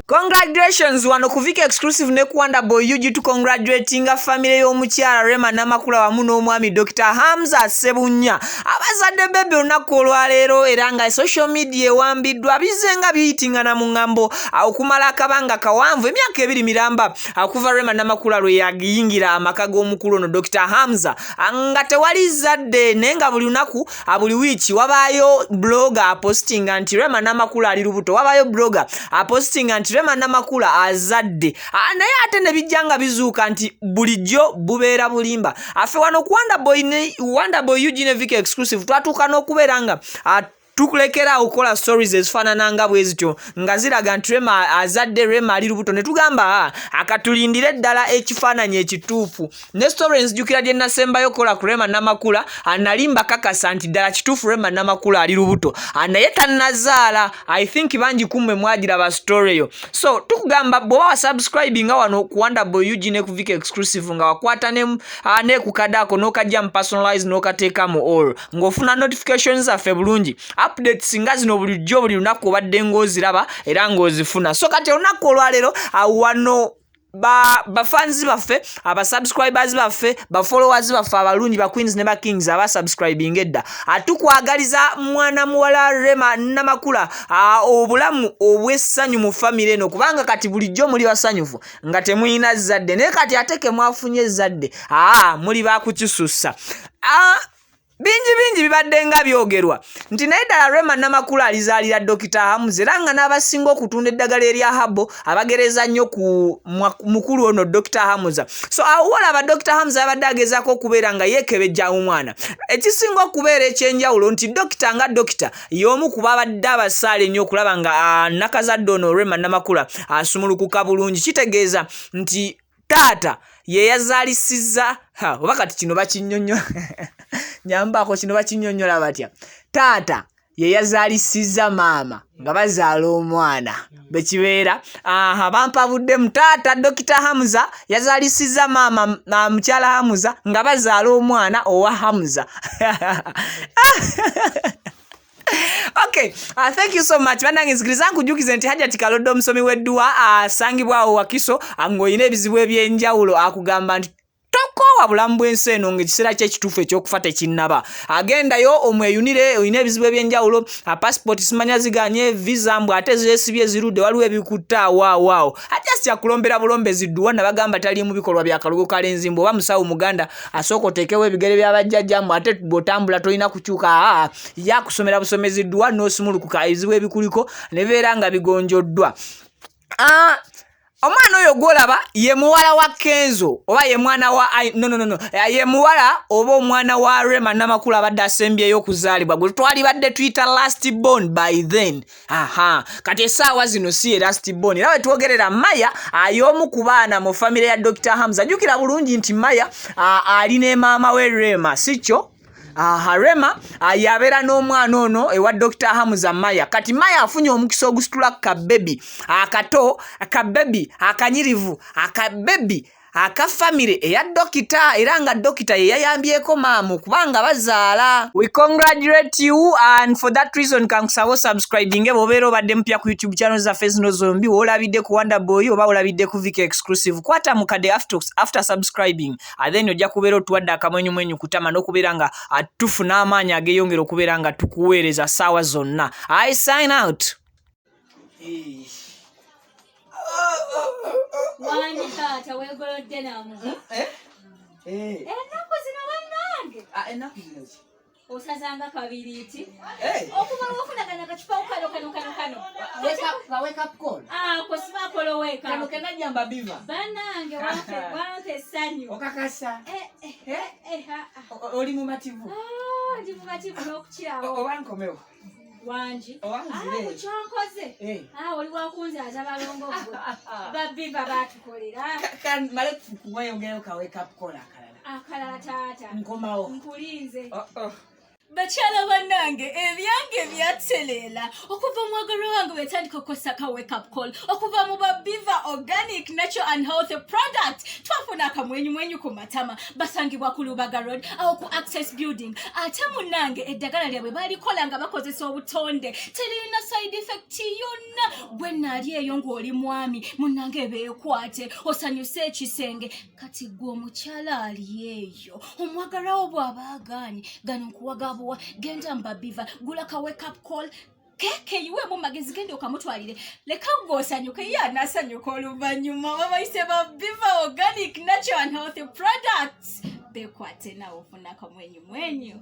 Congratulations wano ku Viki Exclusive ne Wonder Boy UG to congratulating a family y'omukyala Rema Namakula wamu n'omwami Dr. Hamza Sebunya abazadde bebe olunaku olwaleero era nga social media ewambiddwa bizenga biyitingana mu ngambo okumala akabanga kawanvu emyaka 2 miramba okuva Rema Namakula lwe yagiyingira amaka g'omukulu ono Dr. Hamza nga tewali zadde nenga buli lunaku buli wiki wabayo blogger aposting anti Rema Namakula ali lubuto wabayo blogger aposting anti Rema Namakula azadde naye ate ne bijjanga bizuuka nti bulijjo bubeera bulimba afe wano ku Wonder Boy UG ne Viki Exclusive twatuuka n'okubeera nga tukulekera ukola stories ezifaanana bwe zityo nga ziraga nti Rema azadde Rema ali lubuto ne tugamba akatulindire ddala ekifaananyi ekituufu ne stories nzijukira gye nasembayo kola ku Rema Namakula analimba kakasa nti ddala kituufu Rema Namakula ali lubuto naye tannazaala I think bangi kumwe mwagiraba story yo so tukugamba bw'oba wa subscribing nga wano ku Wonder Boy UG ne ku Viki Exclusive nga wakwata ne ku kadako n'okajja mu personalize n'okateeka mu all ng'ofuna notifications affe bulungi updates nga zino bulijjo buli lunaku obadde ng'oziraba era ng'ozifuna so kati olunaku olwaleero wano fans baffe subscribers baffe followers baffe abalungi ba queens ne ba kings subscribing edda atukwagaliza mwana muwala Rema Namakula obulamu obwessanyu mu family eno kubanga kati bulijjo muli basanyufu nga temuyina zadde ne kati ateke mwafunye zadde muli bakukisussa bingi bibadde nga byogerwa nti naye ddala Rema Namakula alizaalira Dr. Hamza era nga n'abasinga okutunda eddagala erya habo abagereza nnyo ku mukulu ono Dr. Hamza so awolaba Dr. Hamza abadde agezaako okubeera nga yeekebejja omwana ekisinga okubeera ekyenjawulo nti dokita nga dokita y'omu ku babadde abasaale ennyo okulaba nga nakazadde ono Rema Namakula asumulukuka bulungi kitegeeza nti taata ye yazaalisiza oba kati kino bakinyonnyola nyambako kino bakinyonnyola batya taata ye yazaalisiza maama nga bazaala omwana bekibeera bampabudde mu taata Dr. Hamza yazaalisiza maama mukyala Hamza nga bazaala omwana owa Hamza Okay, thank you so much. Banange nzikiriza nkujukize nti Hajati Kaloddo omusomi w'edduwa asangibwawo Wakiso ng'olina ebizibu eby'enjawulo akugamba nti tokoowa bulamu bw'ensi eno ng'ekiseera ky'ekituufu ekyokufa tekinnaba agendayo omweyunire olina ebizibu eby'enjawulo passport simanya ziganye visa mbw ate zeesibye zirudde waliwo ebikutta waawo ajasi yakulombera bulombezi dduwa nabagamba tali mu bikolwa bya kalugo kalenzimbo oba musawo muganda asooka oteekewo ebigere by'abajjajjamu ate bw'otambula tolina kukyuka yakusomera busomezi dduwa n'osimulukuka ebizibu ebikuliko ne bibeera nga bigonjoddwa omwana oyo gwolaba ye muwala wa Kenzo oba ye mwana wa ye muwala oba omwana wa Rema Namakula abadde asembyeyo okuzaalibwa gwe twali badde tuyita last born by then kati essaawa zino si ye last born era we twogerera Maya y'omu ku baana mu famire ya Dr. Hamza jjukira bulungi nti Maya ali ne maama we Rema sikyo Rema yabeera n'omwana ono ewa Dr. Hamza Maya kati Maya afunye omukisa ogusitula kabebi akato akabebi akanyirivu akabebi akafamire eya dokita era nga dokita ye yayambyeko maamu kubanga bazaala. We congratulate you and for that reason kankusaba subscribing bobeera obadde mpya ku YouTube channel zaffe zino zombi olabidde ku Wonder Boy oba olabidde ku Viki Exclusive kwata mukade after subscribing then ojja kubeera otuwadde akamwenyumwenyu kutama n'okubeera nga tufuna amaanyi ageyongera okubeera nga tukuweereza ssaawa zonna. I sign out. Wani tata wegolodde namu. Ennaku zino bannange. Ennaku zino ki? Osazanga kabiri iti. Okuba wofunaganya kacupa kano. Wake up call. Kosiba kolo wake up. Kano kena jamba biva. Bannange wante sanyu. Okakasa. Oli mu mativu. Ndi mu mativu n'okukirawo. Oba nkomewo. Wanji. Kukyonkoze. Oli wakunzaaza balongo gwe. Babbiva baatukolera. Male kuweyongerayo ka wake up call akalala. Akalala taata. Nkomawo. Nkulinze. Bakyala bannange ebyange byatelera okuva mwagalo wange wetandika okosaka wake up call okuva mu Biva Organic Natural and Healthy Product twafuna akamwenyumwenyu ku matama basangibwa ku Lubaga Road awo ku Access Building ate munnange eddagala lyabwe balikola nga bakozesa obutonde terina side effect yonna gwe nali eyo ng'oli mwami munnange beekwate osanyuse ekisenge kati gwe omukyala ali eyo omwagalwawo bw'abaagaanye gano nkuwagabo genda Biva gula ka wake up call keke yiwe mu magezi gende okamutwalire leka ngosanyuke ye anasanyuka oluvannyuma babayise Biva Organic Natural and Healthy Products bekwate nawe ofuna akamwenyumwenyu